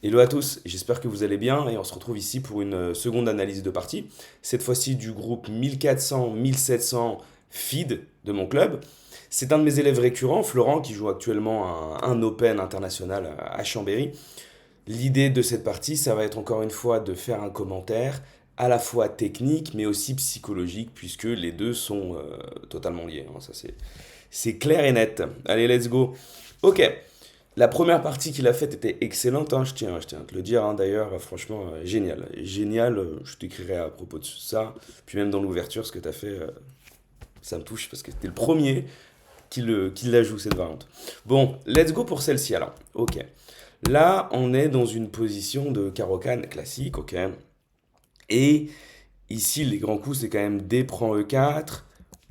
Hello à tous, j'espère que vous allez bien et on se retrouve ici pour une seconde analyse de partie, cette fois-ci du groupe 1400-1700 feed de mon club. C'est un de mes élèves récurrents, Florent, qui joue actuellement un Open international à Chambéry. L'idée de cette partie, ça va être encore une fois de faire un commentaire à la fois technique mais aussi psychologique puisque les deux sont totalement liés, hein. Ça c'est clair et net. Allez, let's go. Ok, la première partie qu'il a faite était excellente, hein, je tiens à te le dire, hein, d'ailleurs, franchement, génial. Génial, je t'écrirai à propos de ça. Puis même dans l'ouverture, ce que tu as fait, ça me touche parce que t'es le premier qui la joue, cette variante. Bon, let's go pour celle-ci alors. Ok. Là, on est dans une position de Caro-Kann classique, ok. Et ici, les grands coups, c'est quand même D prend E4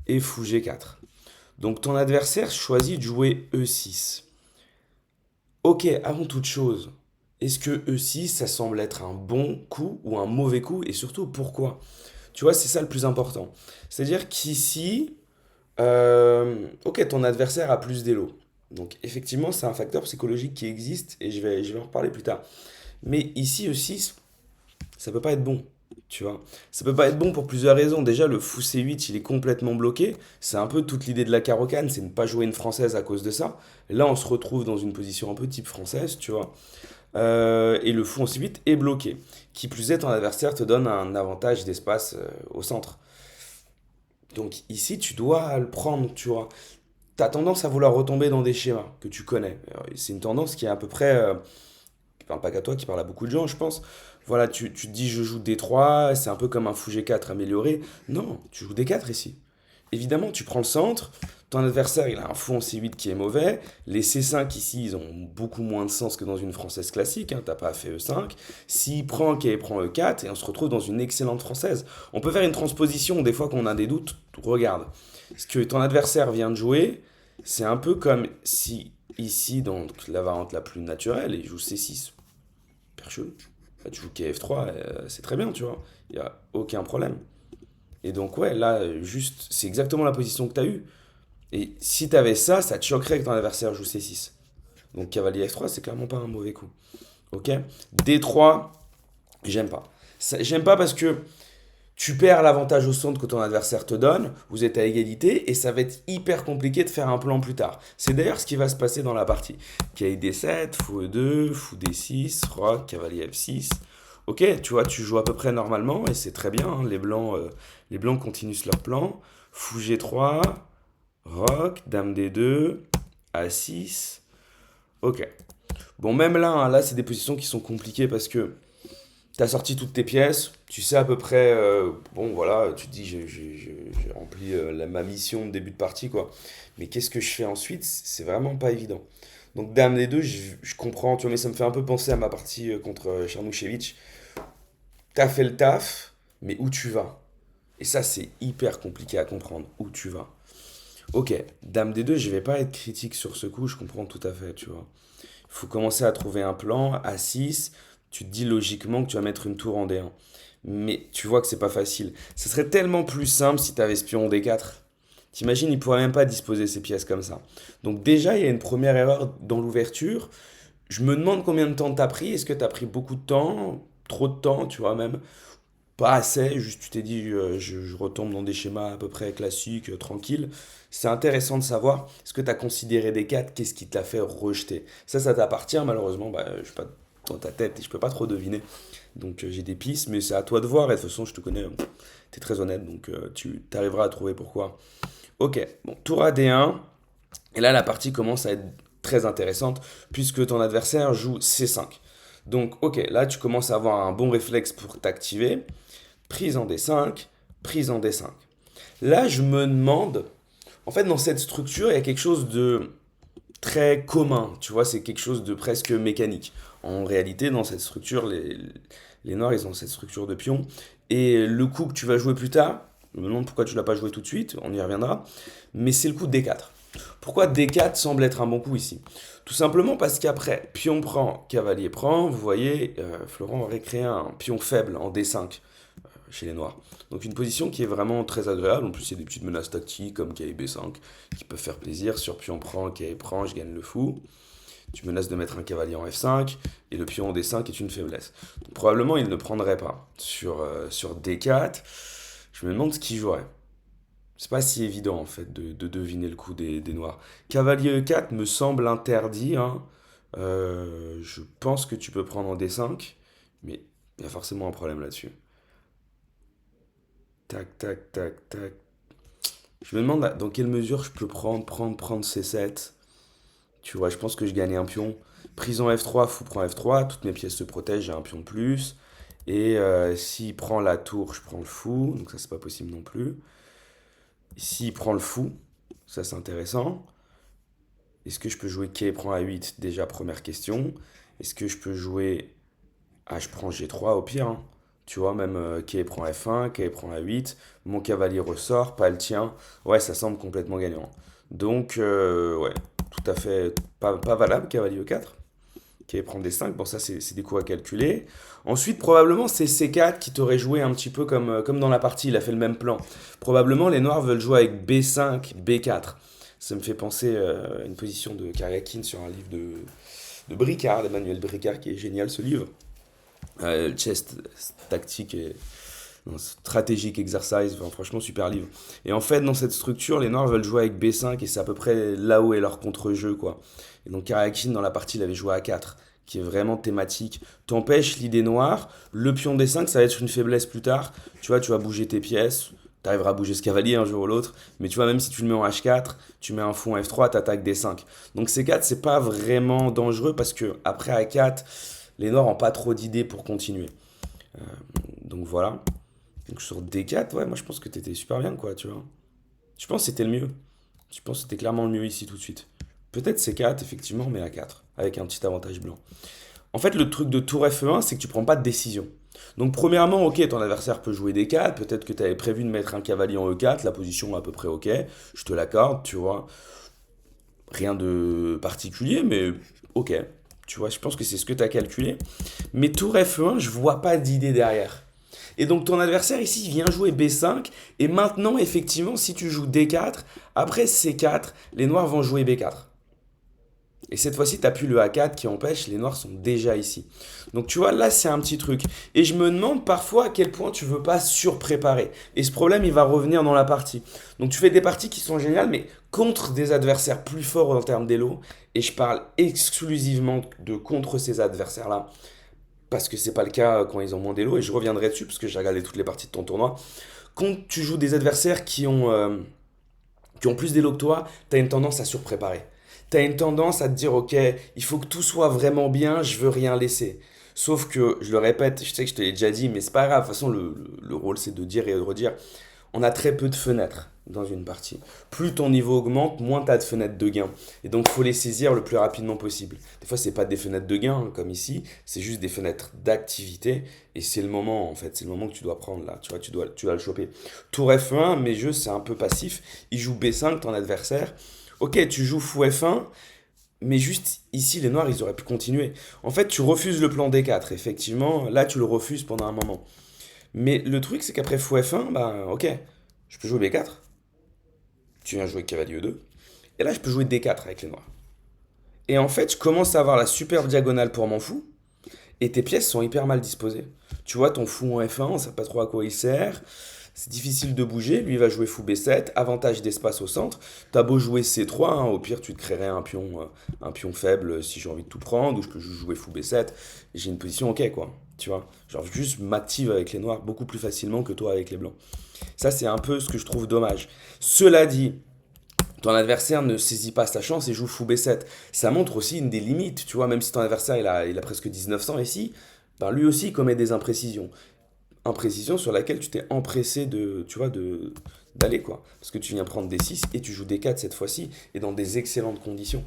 et fou G4. Donc ton adversaire choisit de jouer E6. Ok, avant toute chose, est-ce que E6, ça semble être un bon coup ou un mauvais coup? Et surtout, pourquoi? Tu vois, c'est ça le plus important. C'est-à-dire qu'ici, ok, ton adversaire a plus d'élo. Donc effectivement, c'est un facteur psychologique qui existe et je vais en reparler plus tard. Mais ici, E6, ça peut pas être bon. Tu vois, ça peut pas être bon pour plusieurs raisons. Déjà, le fou C8, il est complètement bloqué. C'est un peu toute l'idée de la carocane, c'est ne pas jouer une française à cause de ça. Là, on se retrouve dans une position un peu type française, tu vois. Et le fou en C8 est bloqué. Qui plus est, ton adversaire te donne un avantage d'espace au centre. Donc ici, tu dois le prendre, tu vois. Tu as tendance à vouloir retomber dans des schémas que tu connais. C'est une tendance qui est à peu près qui parle pas qu'à toi, qui parle à beaucoup de gens, je pense. Voilà, tu te dis je joue D3, c'est un peu comme un fou G4 amélioré. Non, tu joues D4 ici. Évidemment, tu prends le centre, ton adversaire il a un fou en C8 qui est mauvais, les C5 ici ils ont beaucoup moins de sens que dans une française classique, hein, t'as pas fait E5. S'il prend K, il prend E4 et on se retrouve dans une excellente française. On peut faire une transposition des fois qu'on a des doutes, regarde. Ce que ton adversaire vient de jouer, c'est un peu comme si ici, dans la variante la plus naturelle, il joue C6 percheux. Bah, tu joues KF3, c'est très bien, tu vois. Il n'y a aucun problème. Et donc, ouais, là, juste, c'est exactement la position que tu as eue. Et si tu avais ça, ça te choquerait que ton adversaire joue C6. Donc, cavalier F3, c'est clairement pas un mauvais coup. Ok. D3, j'aime pas. J'aime pas parce que tu perds l'avantage au centre que ton adversaire te donne, vous êtes à égalité et ça va être hyper compliqué de faire un plan plus tard. C'est d'ailleurs ce qui va se passer dans la partie. Cavalier D7, fou E2, fou D6, roc, cavalier F6. Ok, tu vois, tu joues à peu près normalement et c'est très bien, hein. Les blancs continuent sur leur plan. Fou G3, roc, dame D2, A6. Ok. Bon, même là, hein, là c'est des positions qui sont compliquées parce que t'as sorti toutes tes pièces, tu sais à peu près, bon voilà, tu te dis j'ai rempli ma mission de début de partie quoi. Mais qu'est-ce que je fais ensuite? C'est vraiment pas évident. Donc Dame des deux, je comprends, tu vois, mais ça me fait un peu penser à ma partie contre Chermouchevich. T'as fait le taf, mais où tu vas? Et ça c'est hyper compliqué à comprendre, où tu vas. Ok, Dame des deux, je vais pas être critique sur ce coup, je comprends tout à fait, tu vois. Il faut commencer à trouver un plan. À 6, tu te dis logiquement que tu vas mettre une tour en D1. Mais tu vois que c'est pas facile. Ce serait tellement plus simple si tu avais ce pion D4. T'imagines, il pourrait même pas disposer ses pièces comme ça. Donc déjà, il y a une première erreur dans l'ouverture. Je me demande combien de temps t'as pris. Est-ce que t'as pris beaucoup de temps? Trop de temps, tu vois même? Pas assez, juste tu t'es dit je retombe dans des schémas à peu près classiques, tranquilles. C'est intéressant de savoir, est-ce que tu as considéré des 4, qu'est-ce qui t'a fait rejeter? Ça t'appartient malheureusement, bah, je suis pas dans ta tête et je peux pas trop deviner. Donc j'ai des pistes, mais c'est à toi de voir et de toute façon je te connais, tu es très honnête, donc tu arriveras à trouver pourquoi. Ok, bon, tour à D1, et là la partie commence à être très intéressante puisque ton adversaire joue C5. Donc ok, là tu commences à avoir un bon réflexe pour t'activer prise en D5, prise en D5. Là, je me demande, en fait, dans cette structure, il y a quelque chose de très commun, tu vois, c'est quelque chose de presque mécanique. En réalité, dans cette structure, les Noirs, ils ont cette structure de pion. Et le coup que tu vas jouer plus tard, je me demande pourquoi tu ne l'as pas joué tout de suite, on y reviendra, mais c'est le coup de D4. Pourquoi D4 semble être un bon coup ici? Tout simplement parce qu'après, pion prend, cavalier prend, vous voyez, Florent aurait créé un pion faible en D5 chez les Noirs. Donc une position qui est vraiment très agréable. En plus, il y a des petites menaces tactiques comme KIB5 qui peuvent faire plaisir. Sur pion prend, KI prend, je gagne le fou. Tu menaces de mettre un cavalier en F5, et le pion en D5 est une faiblesse. Donc, probablement, il ne prendrait pas. Sur D4, je me demande ce qu'il jouerait. C'est pas si évident, en fait, de deviner le coup des noirs. Cavalier E4 me semble interdit, hein. Je pense que tu peux prendre en D5, mais il y a forcément un problème là-dessus. Tac, tac, tac, tac. Je me demande dans quelle mesure je peux prendre C7. Tu vois, je pense que je gagne un pion. Prise en F3, fou prend F3, toutes mes pièces se protègent, j'ai un pion de plus. Et s'il prend la tour, je prends le fou, donc ça c'est pas possible non plus. S'il prend le fou, ça c'est intéressant. Est-ce que je peux jouer Quai prend A8? Déjà, première question. Est-ce que je peux jouer... Ah, je prends G3 au pire, hein. Tu vois, même Quai prend F1, Quai prend A8. Mon cavalier ressort, pas le tien. Ouais, ça semble complètement gagnant. Donc, ouais, tout à fait pas valable, cavalier E4. Quai prend D5, bon ça c'est des coups à calculer. Ensuite, probablement c'est C4 qui t'aurait joué un petit peu comme dans la partie, il a fait le même plan. Probablement les noirs veulent jouer avec B5, B4. Ça me fait penser à une position de Karyakin sur un livre de Bricard, d'Emmanuel Bricard, qui est génial ce livre. Chess tactique et non, stratégique exercise, enfin, franchement super livre. Et en fait, dans cette structure, les noirs veulent jouer avec B5 et c'est à peu près là où est leur contre-jeu, quoi. Et donc Karyakin, dans la partie, il avait joué à 4 qui est vraiment thématique. T'empêches l'idée noire, le pion D5, ça va être une faiblesse plus tard. Tu vois, tu vas bouger tes pièces, t'arriveras à bouger ce cavalier un jour ou l'autre, mais tu vois, même si tu le mets en H4, tu mets un fou en F3, t'attaques D5. Donc C4, c'est pas vraiment dangereux parce que après A4, les noirs n'ont pas trop d'idées pour continuer. Euh, donc voilà. Donc sur D4, ouais, moi je pense que t'étais super bien, quoi, tu vois. Je pense que c'était le mieux. Je pense que c'était clairement le mieux ici tout de suite. Peut-être C4, effectivement, mais A4, avec un petit avantage blanc. En fait, le truc de tour F1, c'est que tu prends pas de décision. Donc premièrement, ok, ton adversaire peut jouer D4, peut-être que tu avais prévu de mettre un cavalier en E4, la position est à peu près ok, je te l'accorde, tu vois. Rien de particulier, mais ok. Tu vois, je pense que c'est ce que tu as calculé. Mais tour F1, je vois pas d'idée derrière. Et donc ton adversaire ici il vient jouer B5. Et maintenant, effectivement, si tu joues D4, après C4, les noirs vont jouer B4. Et cette fois-ci, tu n'as plus le A4 qui empêche, les noirs sont déjà ici. Donc tu vois, là, c'est un petit truc. Et je me demande parfois à quel point tu veux pas surpréparer. Et ce problème, il va revenir dans la partie. Donc tu fais des parties qui sont géniales, mais contre des adversaires plus forts en termes d'élo. Et je parle exclusivement de contre ces adversaires-là. Parce que c'est pas le cas quand ils ont moins d'élo. Et je reviendrai dessus, parce que j'ai regardé toutes les parties de ton tournoi. Quand tu joues des adversaires qui ont plus d'élo que toi, tu as une tendance à surpréparer. Tu as une tendance à te dire, ok, il faut que tout soit vraiment bien, je veux rien laisser. Sauf que, je le répète, je sais que je te l'ai déjà dit, mais c'est pas grave, de toute façon, le rôle c'est de dire et de redire. On a très peu de fenêtres dans une partie. Plus ton niveau augmente, moins tu as de fenêtres de gain. Et donc, il faut les saisir le plus rapidement possible. Des fois, c'est pas des fenêtres de gain, hein, comme ici, c'est juste des fenêtres d'activité. Et c'est le moment, en fait, c'est le moment que tu dois prendre là. Tu vois, tu dois le choper. Tour F1, mes jeux, c'est un peu passif. Il joue B5, ton adversaire. Ok, tu joues fou F1, mais juste ici, les noirs, ils auraient pu continuer. En fait, tu refuses le plan D4. Effectivement, là, tu le refuses pendant un moment. Mais le truc, c'est qu'après fou F1, bah ok, je peux jouer B4. Tu viens jouer cavalier E2. Et là, je peux jouer D4 avec les noirs. Et en fait, je commence à avoir la superbe diagonale pour mon fou. Et tes pièces sont hyper mal disposées. Tu vois, ton fou en F1, on ne sait pas trop à quoi il sert. C'est difficile de bouger. Lui, il va jouer fou B7. Avantage d'espace au centre. T'as beau jouer C3. Hein, au pire, tu te créerais un pion faible si j'ai envie de tout prendre. Ou je peux juste jouer fou B7. J'ai une position ok, quoi. Tu vois, genre juste m'active avec les noirs beaucoup plus facilement que toi avec les blancs. Ça, c'est un peu ce que je trouve dommage. Cela dit, ton adversaire ne saisit pas sa chance et joue fou B7. Ça montre aussi une des limites, tu vois, même si ton adversaire il a presque 1900 ici, ben lui aussi il commet des imprécisions. Imprécisions sur laquelle tu t'es empressé tu vois, d'aller quoi. Parce que tu viens prendre D6 et tu joues D4 cette fois-ci et dans des excellentes conditions.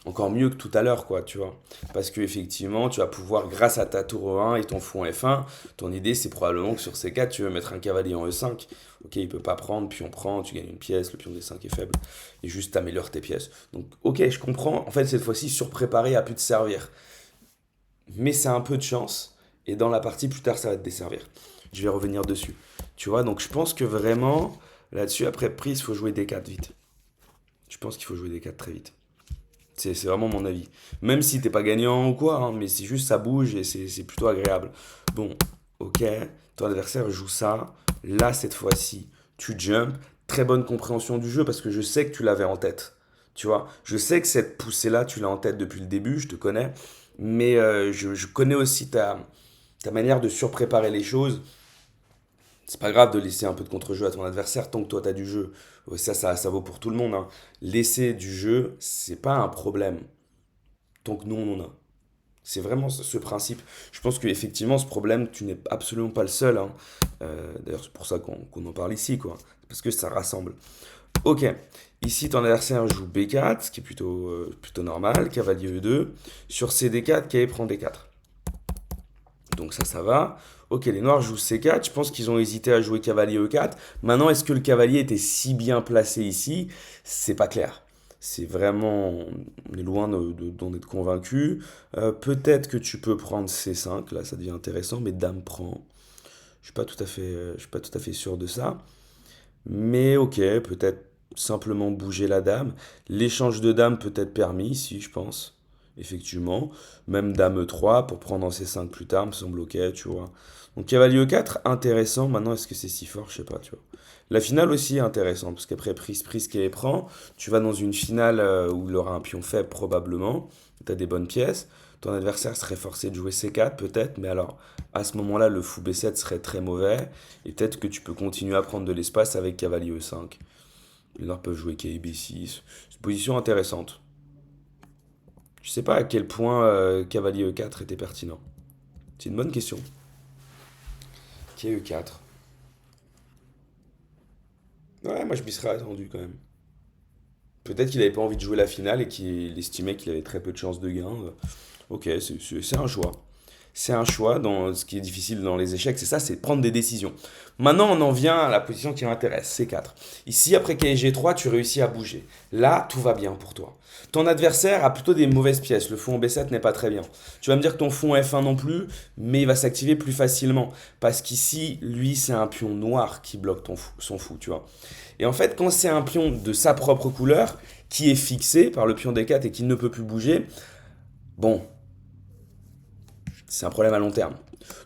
Encore mieux que tout à l'heure, quoi, tu vois. Parce que effectivement, tu vas pouvoir, grâce à ta tour E1 et ton fou en F1, ton idée, c'est probablement que sur C4, tu veux mettre un cavalier en E5. Ok, il peut pas prendre, puis on prend, tu gagnes une pièce, le pion D5 est faible, et juste t'améliores tes pièces. Donc, ok, je comprends. En fait, cette fois-ci, surpréparé a pu te servir. Mais c'est un peu de chance, et dans la partie, plus tard, ça va te desservir. Je vais revenir dessus. Tu vois, donc je pense que vraiment, là-dessus, après prise, il faut jouer D4 vite. Je pense qu'il faut jouer D4 très vite. C'est vraiment mon avis. Même si t'es pas gagnant ou quoi, hein, mais c'est juste ça bouge et c'est plutôt agréable. Bon, ok, ton adversaire joue ça. Là, cette fois-ci, tu jump. Très bonne compréhension du jeu parce que je sais que tu l'avais en tête. Tu vois, je sais que cette poussée-là, tu l'as en tête depuis le début, je te connais. Mais je connais aussi ta manière de surpréparer les choses. C'est pas grave de laisser un peu de contre-jeu à ton adversaire tant que toi, tu as du jeu. Ouais, ça vaut pour tout le monde, hein. Laisser du jeu, c'est pas un problème. Tant que nous, on en a. C'est vraiment ce principe. Je pense qu'effectivement, ce problème, tu n'es absolument pas le seul, hein. D'ailleurs, c'est pour ça qu'on en parle ici, quoi. Parce que ça rassemble. Ok. Ici, ton adversaire joue B4, ce qui est plutôt normal. Cavalier E2. Sur CD4, cavalier prend D4. Donc ça va. Ok, les noirs jouent C4. Je pense qu'ils ont hésité à jouer cavalier E4. Maintenant, est-ce que le cavalier était si bien placé ici? C'est pas clair. C'est vraiment... On est loin d'en être convaincu. Peut-être que tu peux prendre C5. Là, ça devient intéressant. Mais dame prend. Je suis pas tout à fait sûr de ça. Mais ok, peut-être simplement bouger la dame. L'échange de dames peut être permis ici, je pense. Effectivement. Même dame E3 pour prendre en C5 plus tard, me semble ok, tu vois. Donc cavalier E4, intéressant. Maintenant, est-ce que c'est si fort? Je sais pas, tu vois. La finale aussi est intéressante, parce qu'après prise qu'elle prend, tu vas dans une finale où il aura un pion faible probablement. Tu as des bonnes pièces. Ton adversaire serait forcé de jouer C4 peut-être, mais alors à ce moment-là, le fou B7 serait très mauvais. Et peut-être que tu peux continuer à prendre de l'espace avec cavalier E5. Les noirs peuvent jouer cavalier B6. C'est une position intéressante. Je sais pas à quel point cavalier E4 était pertinent. C'est une bonne question. Cavalier E4. Ouais, moi je m'y serais attendu quand même. Peut-être qu'il avait pas envie de jouer la finale et qu'il estimait qu'il avait très peu de chances de gain. Ok, c'est un choix. C'est un choix. Dans ce qui est difficile dans les échecs, c'est ça, c'est de prendre des décisions. Maintenant, on en vient à la position qui m'intéresse, C4. Ici, après G3, tu réussis à bouger. Là, tout va bien pour toi. Ton adversaire a plutôt des mauvaises pièces. Le fou en B7 n'est pas très bien. Tu vas me dire que ton fou en F1 non plus, mais il va s'activer plus facilement. Parce qu'ici, lui, c'est un pion noir qui bloque son fou, tu vois. Et en fait, quand c'est un pion de sa propre couleur, qui est fixé par le pion D4 et qui ne peut plus bouger, bon, c'est un problème à long terme.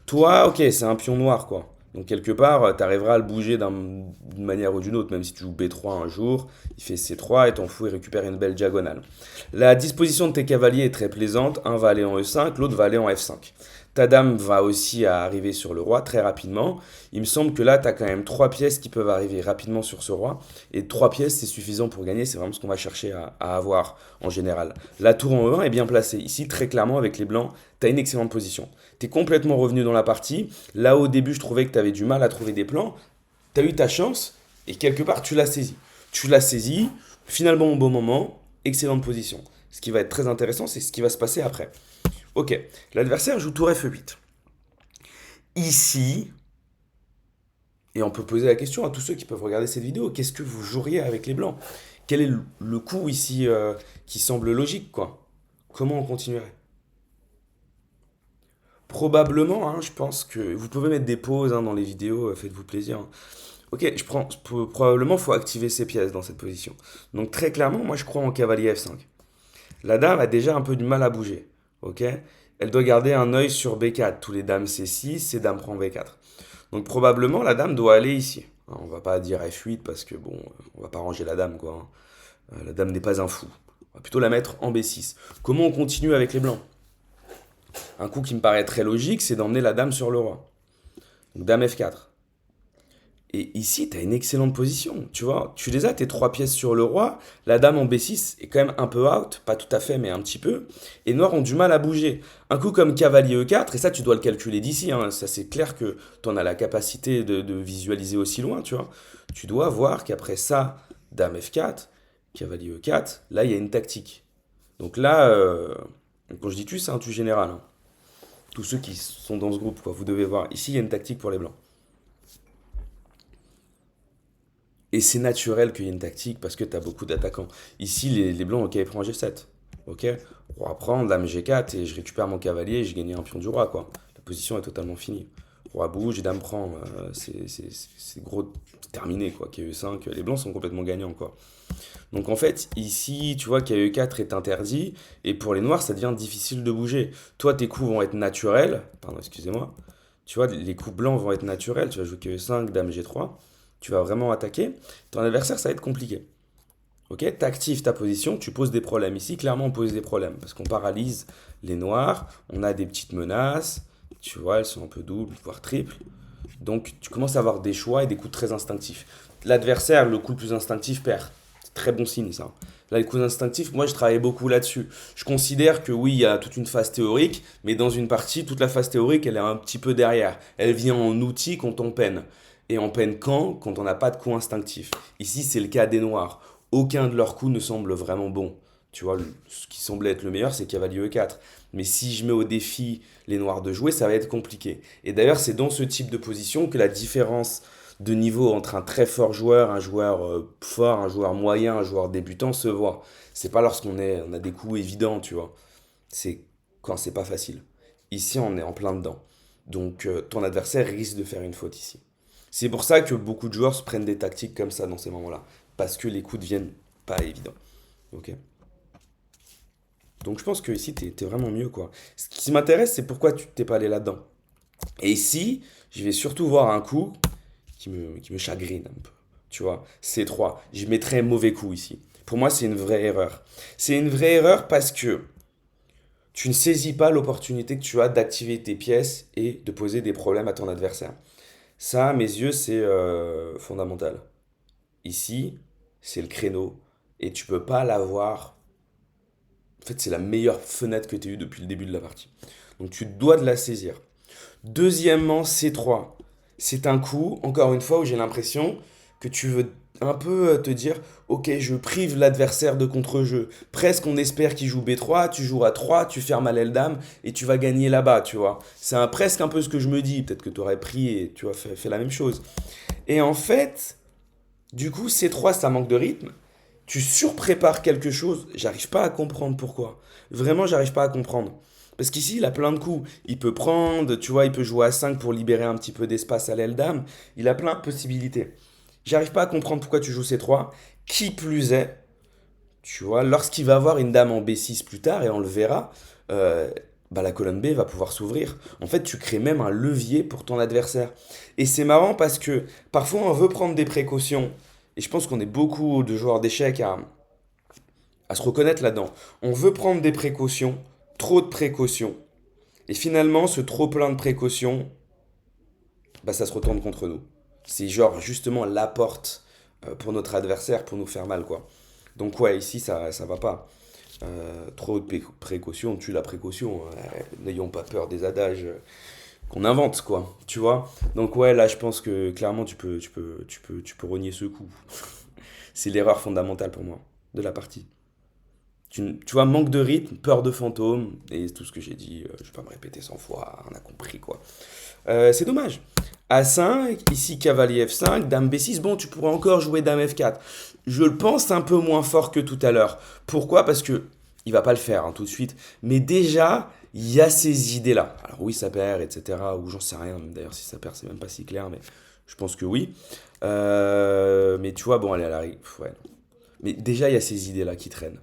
Toi, ok, c'est un pion noir, quoi. Donc quelque part, tu arriveras à le bouger d'une manière ou d'une autre, même si tu joues B3 un jour, il fait C3 et ton fou il récupère une belle diagonale. La disposition de tes cavaliers est très plaisante, un va aller en E5, l'autre va aller en F5. Ta dame va aussi arriver sur le roi très rapidement. Il me semble que là, tu as quand même 3 pièces qui peuvent arriver rapidement sur ce roi. Et 3 pièces, c'est suffisant pour gagner. C'est vraiment ce qu'on va chercher à avoir en général. La tour en E1 est bien placée. Ici, très clairement, avec les blancs, tu as une excellente position. Tu es complètement revenu dans la partie. Là, au début, je trouvais que tu avais du mal à trouver des plans. Tu as eu ta chance et quelque part, tu l'as saisi. Tu l'as saisi, finalement au bon moment, excellente position. Ce qui va être très intéressant, c'est ce qui va se passer après. Ok, l'adversaire joue tour F8. Ici, et on peut poser la question à tous ceux qui peuvent regarder cette vidéo, qu'est-ce que vous joueriez avec les blancs? Quel est le coup ici qui semble logique, quoi? Comment on continuerait? Probablement, hein, je pense que vous pouvez mettre des pauses hein, dans les vidéos, faites-vous plaisir, hein. Ok, probablement faut activer ces pièces dans cette position. Donc très clairement, moi je crois en cavalier F5. La dame a déjà un peu du mal à bouger. Ok. Elle doit garder un œil sur B4. Tous les dames C6 et dame prend B4. Donc probablement la dame doit aller ici. Hein, on va pas dire F8 parce que bon, on va pas ranger la dame quoi, hein. La dame n'est pas un fou. On va plutôt la mettre en B6. Comment on continue avec les blancs? Un coup qui me paraît très logique, c'est d'emmener la dame sur le roi. Donc dame F4. Et ici, tu as une excellente position, tu vois. Tu les as, tes 3 pièces sur le roi. La dame en B6 est quand même un peu out, pas tout à fait, mais un petit peu. Et noirs ont du mal à bouger. Un coup comme cavalier E4, et ça, tu dois le calculer d'ici, hein. Ça, c'est clair que tu en as la capacité de visualiser aussi loin, tu vois. Tu dois voir qu'après ça, dame F4, cavalier E4, là, il y a une tactique. Donc là, quand je dis tu, c'est un tu général, hein. Tous ceux qui sont dans ce groupe, quoi, vous devez voir. Ici, il y a une tactique pour les blancs. Et c'est naturel qu'il y ait une tactique parce que tu as beaucoup d'attaquants. Ici, les blancs, ok, ils prennent G7. Ok. Roi prend, dame G4 et je récupère mon cavalier et j'ai gagné un pion du roi, quoi. La position est totalement finie. Roi bouge, dame prend, c'est gros, terminé, quoi. KE5, les blancs sont complètement gagnants, quoi. Donc en fait, ici, tu vois, KE4 est interdit, et pour les noirs, ça devient difficile de bouger. Toi, tes coups vont être naturels, pardon, excusez-moi. Tu vois, les coups blancs vont être naturels, tu vas jouer KE5, dame G3, tu vas vraiment attaquer. Ton adversaire, ça va être compliqué. Ok, t'actives ta position, tu poses des problèmes. Ici, clairement, on pose des problèmes parce qu'on paralyse les noirs, on a des petites menaces, tu vois, elles sont un peu doubles, voire triples. Donc, tu commences à avoir des choix et des coups très instinctifs. L'adversaire, le coup le plus instinctif, perd. C'est très bon signe, ça. Là, les coups instinctifs, moi, je travaille beaucoup là-dessus. Je considère que oui, il y a toute une phase théorique, mais dans une partie, toute la phase théorique, elle est un petit peu derrière. Elle vient en outil quand on peine. Et en peine quand on n'a pas de coup instinctif. Ici, c'est le cas des noirs. Aucun de leurs coups ne semble vraiment bon. Tu vois, ce qui semblait être le meilleur, c'est cavalier E4. Mais si je mets au défi les noirs de jouer, ça va être compliqué. Et d'ailleurs, c'est dans ce type de position que la différence de niveau entre un très fort joueur, un joueur fort, un joueur moyen, un joueur débutant se voit. C'est pas on a des coups évidents, tu vois. C'est quand c'est pas facile. Ici, on est en plein dedans. Donc, ton adversaire risque de faire une faute ici. C'est pour ça que beaucoup de joueurs se prennent des tactiques comme ça dans ces moments-là. Parce que les coups deviennent pas évidents. Ok. Donc je pense que ici, t'es vraiment mieux, quoi. Ce qui m'intéresse, c'est pourquoi tu t'es pas allé là-dedans. Et ici, je vais surtout voir un coup qui me chagrine un peu. Tu vois, C3. Je mettrai un mauvais coup ici. Pour moi, c'est une vraie erreur. C'est une vraie erreur parce que tu ne saisis pas l'opportunité que tu as d'activer tes pièces et de poser des problèmes à ton adversaire. Ça, à mes yeux, c'est fondamental. Ici, c'est le créneau et tu peux pas l'avoir. En fait, c'est la meilleure fenêtre que tu as eue depuis le début de la partie. Donc tu dois de la saisir. Deuxièmement, C3. C'est un coup, encore une fois, où j'ai l'impression que tu veux un peu te dire, ok, je prive l'adversaire de contre-jeu. Presque on espère qu'il joue B3, tu joues A3, tu fermes à l'aile dame et tu vas gagner là-bas, tu vois. Presque un peu ce que je me dis. Peut-être que tu aurais pris et tu as fait la même chose. Et en fait, du coup, C3, ça manque de rythme. Tu surprépares quelque chose, j'arrive pas à comprendre pourquoi. Vraiment, j'arrive pas à comprendre. Parce qu'ici, il a plein de coups. Il peut prendre, tu vois, il peut jouer à 5 pour libérer un petit peu d'espace à l'aile dame. Il a plein de possibilités. J'arrive pas à comprendre pourquoi tu joues C3. Qui plus est, tu vois, lorsqu'il va avoir une dame en B6 plus tard, et on le verra, bah la colonne B va pouvoir s'ouvrir. En fait, tu crées même un levier pour ton adversaire. Et c'est marrant parce que parfois on veut prendre des précautions. Et je pense qu'on est beaucoup de joueurs d'échecs à se reconnaître là-dedans. On veut prendre des précautions, trop de précautions. Et finalement, ce trop plein de précautions, bah, ça se retourne contre nous. C'est genre justement la porte pour notre adversaire, pour nous faire mal, quoi. Donc ouais, ici, ça va pas. Trop de précautions tue la précaution. N'ayons pas peur des adages qu'on invente, quoi. Tu vois? Donc ouais, là, je pense que clairement, tu peux renier ce coup. C'est l'erreur fondamentale pour moi de la partie. Tu vois, manque de rythme, peur de fantôme, et tout ce que j'ai dit, je vais pas me répéter 100 fois, on a compris quoi. C'est dommage. A5, ici cavalier F5, dame B6, bon, tu pourrais encore jouer dame F4. Je le pense un peu moins fort que tout à l'heure. Pourquoi? Parce que il va pas le faire hein, tout de suite. Mais déjà, il y a ces idées-là. Alors oui, ça perd, etc. Ou j'en sais rien. D'ailleurs, si ça perd, c'est même pas si clair, mais je pense que oui. Mais tu vois, bon, allez, elle arrive. Ouais. Mais déjà, il y a ces idées-là qui traînent.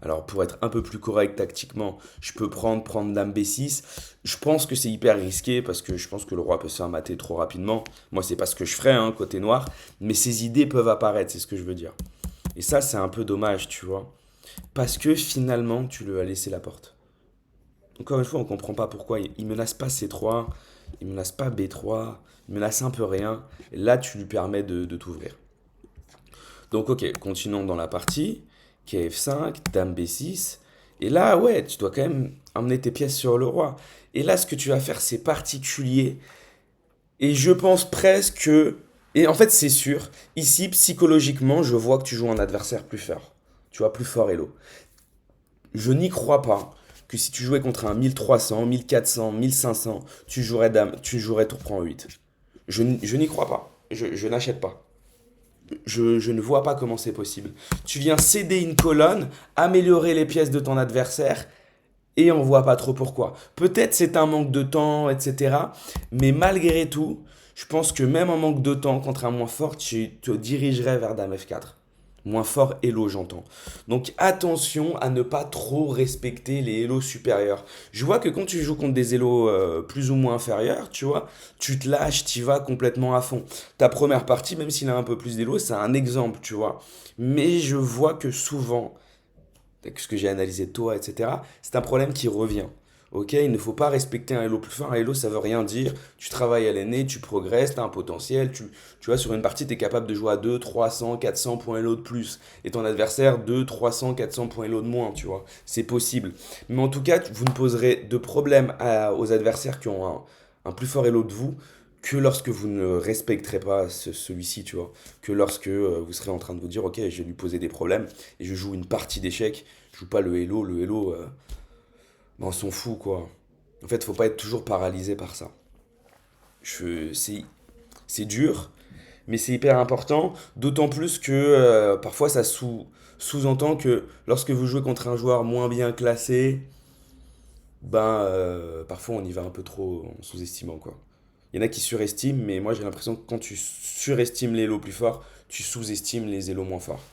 Alors, pour être un peu plus correct tactiquement, je peux prendre dame B6. Je pense que c'est hyper risqué parce que je pense que le roi peut se faire mater trop rapidement. Moi, c'est pas ce que je ferais, hein, côté noir. Mais ces idées peuvent apparaître, c'est ce que je veux dire. Et ça, c'est un peu dommage, tu vois. Parce que finalement, tu lui as laissé la porte. Encore une fois, on comprend pas pourquoi. Il menace pas C3, il menace pas B3, il menace un peu rien. Et là, tu lui permets de t'ouvrir. Donc, ok, continuons dans la partie. KF5, dame B6. Et là, ouais, tu dois quand même emmener tes pièces sur le roi. Et là, ce que tu vas faire, c'est particulier. Et je pense presque que... Et en fait, c'est sûr. Ici, psychologiquement, je vois que tu joues un adversaire plus fort. Tu vois, plus fort, Hello. Je n'y crois pas que si tu jouais contre un 1300, 1400, 1500, tu jouerais tour prend 8. Je n'y crois pas. Je n'achète pas. Je ne vois pas comment c'est possible. Tu viens céder une colonne, améliorer les pièces de ton adversaire, et on voit pas trop pourquoi. Peut-être c'est un manque de temps, etc. Mais malgré tout, je pense que même en manque de temps contre un moins fort, tu te dirigerais vers Dame F4. Moins fort Hello, j'entends. Donc attention à ne pas trop respecter les Hello supérieurs. Je vois que quand tu joues contre des Hello plus ou moins inférieurs, tu vois, tu te lâches, tu vas complètement à fond. Ta première partie, même s'il a un peu plus d'Elo, c'est un exemple, tu vois. Mais je vois que souvent, avec ce que j'ai analysé de toi, etc., c'est un problème qui revient. Ok, il ne faut pas respecter un Hello plus fort. Un Hello, ça veut rien dire. Tu travailles à l'aîné, tu progresses, tu as un potentiel. Tu vois, sur une partie, tu es capable de jouer à 2, 300, 400 points Hello de plus. Et ton adversaire, 2, 300, 400 points Hello de moins, tu vois. C'est possible. Mais en tout cas, vous ne poserez de problème aux adversaires qui ont un plus fort Hello de vous que lorsque vous ne respecterez pas celui-ci, tu vois. Que lorsque vous serez en train de vous dire, ok, je vais lui poser des problèmes et je joue une partie d'échecs. Je joue pas le Hello. Le Hello, ben, on s'en fout, quoi. En fait, faut pas être toujours paralysé par ça. Je, c'est dur, mais c'est hyper important. D'autant plus que parfois ça sous-entend que lorsque vous jouez contre un joueur moins bien classé, ben parfois on y va un peu trop en sous-estimant, quoi. Il y en a qui surestiment, mais moi j'ai l'impression que quand tu surestimes les lots plus forts, tu sous-estimes les élos moins forts.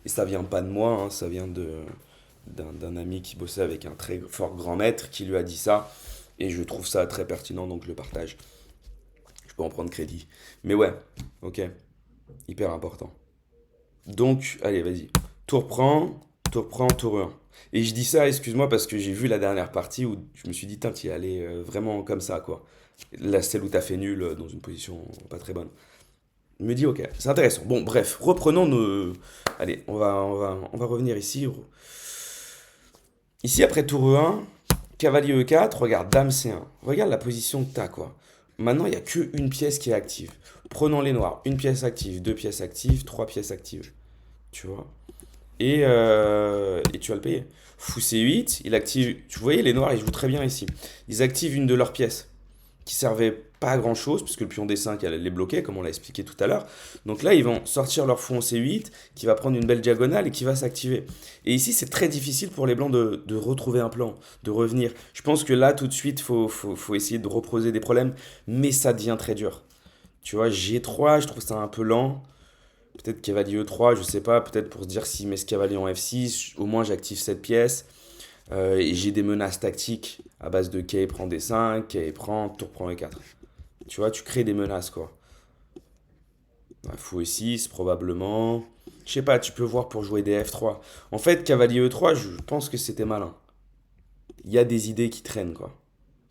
Et ça vient pas de moi, hein, ça vient d'un ami qui bossait avec un très fort grand maître qui lui a dit ça. Et je trouve ça très pertinent, donc je le partage. Je peux en prendre crédit. Mais ouais, ok, hyper important. Donc, allez, vas-y. Tour prend, tour 1. Et je dis ça, excuse-moi, parce que j'ai vu la dernière partie où je me suis dit, tiens, t'y allais vraiment comme ça, quoi. La celle où t'as fait nul dans une position pas très bonne. Je me dis, ok, c'est intéressant. Bon, bref, reprenons nos. Allez, on va revenir ici. Ici, après tour E1, cavalier E4, regarde, dame C1. Regarde la position que t'as, quoi. Maintenant, il n'y a qu'une pièce qui est active. Prenons les noirs. Une pièce active, deux pièces actives, trois pièces actives. Tu vois. Et tu vas le payer. Fou C8, il active. Tu voyais, les noirs, ils jouent très bien ici. Ils activent une de leurs pièces qui servait pas à grand chose, puisque le pion D5 elle les bloquait, comme on l'a expliqué tout à l'heure. Donc là, ils vont sortir leur fou en C8, qui va prendre une belle diagonale et qui va s'activer. Et ici, c'est très difficile pour les blancs de retrouver un plan, de revenir. Je pense que là, tout de suite, faut essayer de reposer des problèmes, mais ça devient très dur. Tu vois, G3, je trouve ça un peu lent. Peut-être cavalier E3, je sais pas, peut-être pour se dire s'il met ce cavalier en F6, au moins j'active cette pièce. Et j'ai des menaces tactiques à base de K prend D5, K prend, tour prend E4. Tu vois, tu crées des menaces, quoi. Ouais, fou E6, probablement. Je sais pas, tu peux voir pour jouer des F3. En fait, cavalier E3, je pense que c'était malin. Il y a des idées qui traînent, quoi.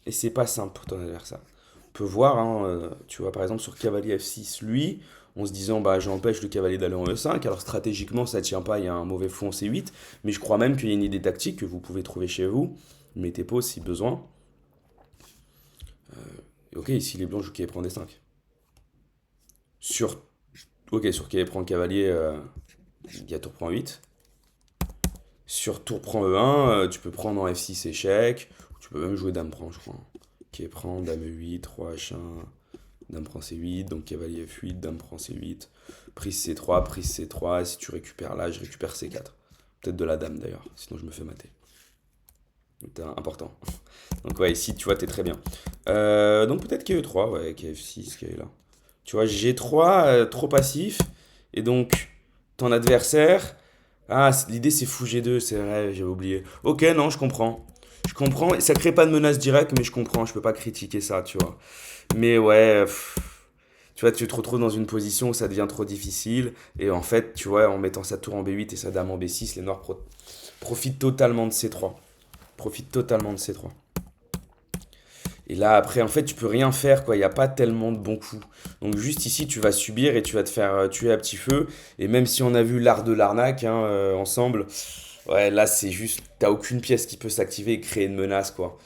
Et c'est pas simple pour ton adversaire. On peut voir, hein, tu vois, par exemple, sur cavalier F6, lui, en se disant, bah, j'empêche le cavalier d'aller en E5. Alors, stratégiquement, ça tient pas, il y a un mauvais fou en C8. Mais je crois même qu'il y a une idée tactique que vous pouvez trouver chez vous. Mettez pause si besoin. Ok, ici, les blancs jouent qui prend D5. Sur, ok, sur qui prend cavalier, il y a tour prend 8. Sur tour prend E1, tu peux prendre en F6 échec. Tu peux même jouer dame prend, je crois. Qui prend, dame E8, roi H1, dame prend C8, donc cavalier F8, dame prend C8, prise C3, prise C3, et si tu récupères là, je récupère C4. Peut-être de la dame d'ailleurs, sinon je me fais mater. C'est important. Donc ouais, ici tu vois, t'es très bien. Donc peut-être KE3, ouais, KF6, qui est là. Tu vois, G3, trop passif, et donc ton adversaire... Ah, l'idée c'est fou G2, c'est vrai, j'avais oublié. Ok, non, je comprends. Je comprends, ça crée pas de menace directe, mais je comprends, je peux pas critiquer ça, tu vois. Mais ouais, tu vois, tu te retrouves dans une position où ça devient trop difficile. Et en fait, tu vois, en mettant sa tour en B8 et sa dame en B6, les Noirs profitent totalement de C3. Profitent totalement de C3. Et là, après, en fait, tu peux rien faire, quoi. Il n'y a pas tellement de bons coups. Donc, juste ici, tu vas subir et tu vas te faire tuer à petit feu. Et même si on a vu l'art de l'arnaque hein, ensemble, ouais, là, c'est juste, t'as aucune pièce qui peut s'activer et créer une menace, quoi.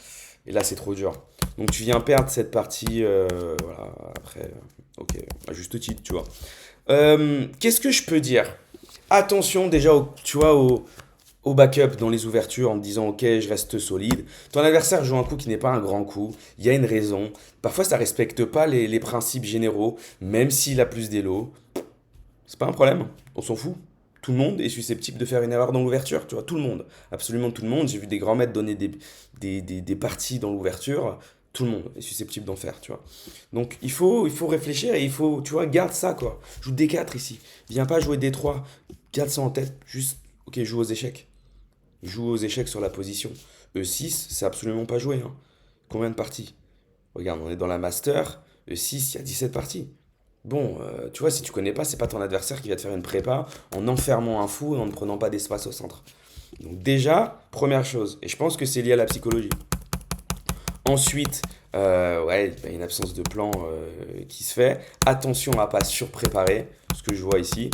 Et là, c'est trop dur. Donc, tu viens perdre cette partie, voilà, après, ok, à juste titre, tu vois. Qu'est-ce que je peux dire? Attention déjà, tu vois, au backup dans les ouvertures en te disant ok je reste solide. Ton adversaire joue un coup qui n'est pas un grand coup, il y a une raison. Parfois ça respecte pas les principes généraux, même s'il a plus d'élo. C'est pas un problème, on s'en fout. tout le monde est susceptible de faire une erreur dans l'ouverture, tu vois, tout le monde, absolument tout le monde. J'ai vu des grands maîtres donner des parties dans l'ouverture, tout le monde est susceptible d'en faire, tu vois. Donc il faut réfléchir et il faut, tu vois, garde ça, quoi. Joue D4 ici, viens pas jouer D3, garde ça en tête, juste, ok, joue aux échecs. Joue aux échecs sur la position. E6, c'est absolument pas joué, hein. Combien de parties? Regarde, on est dans la Master, E6, il y a 17 parties. Bon, tu vois, si tu connais pas, c'est pas ton adversaire qui va te faire une prépa en enfermant un fou et en ne prenant pas d'espace au centre. Donc déjà, première chose, et je pense que c'est lié à la psychologie. Ensuite, ouais, il y a une absence de plan qui se fait. Attention à pas surpréparer, ce que je vois ici.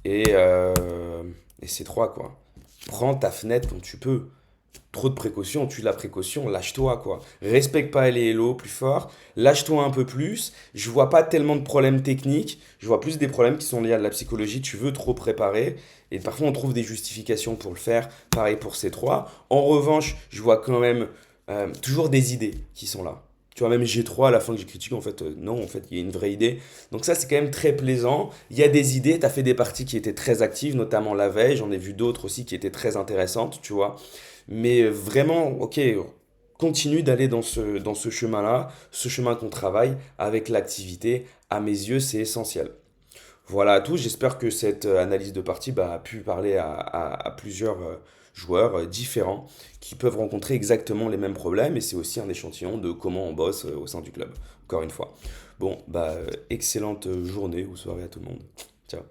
Et, euh, et c'est 3 quoi. Prends ta fenêtre quand tu peux. Trop de précautions, tue la précaution, lâche-toi quoi. Respecte pas les hello plus fort, lâche-toi un peu plus. Je vois pas tellement de problèmes techniques, je vois plus des problèmes qui sont liés à la psychologie. Tu veux trop préparer et parfois on trouve des justifications pour le faire. Pareil pour ces trois. En revanche, je vois quand même toujours des idées qui sont là. Tu vois, même G3 à la fin que j'ai critiqué, en fait, non, en fait, il y a une vraie idée. Donc ça, c'est quand même très plaisant. Il y a des idées, tu as fait des parties qui étaient très actives, notamment la veille. J'en ai vu d'autres aussi qui étaient très intéressantes, tu vois. Mais vraiment, ok, continue d'aller dans ce chemin-là, ce chemin qu'on travaille avec l'activité. À mes yeux, c'est essentiel. Voilà à tout. J'espère que cette analyse de partie bah, a pu parler à plusieurs joueurs différents qui peuvent rencontrer exactement les mêmes problèmes et c'est aussi un échantillon de comment on bosse au sein du club. Encore une fois. Bon, bah, excellente journée ou soirée à tout le monde. Ciao.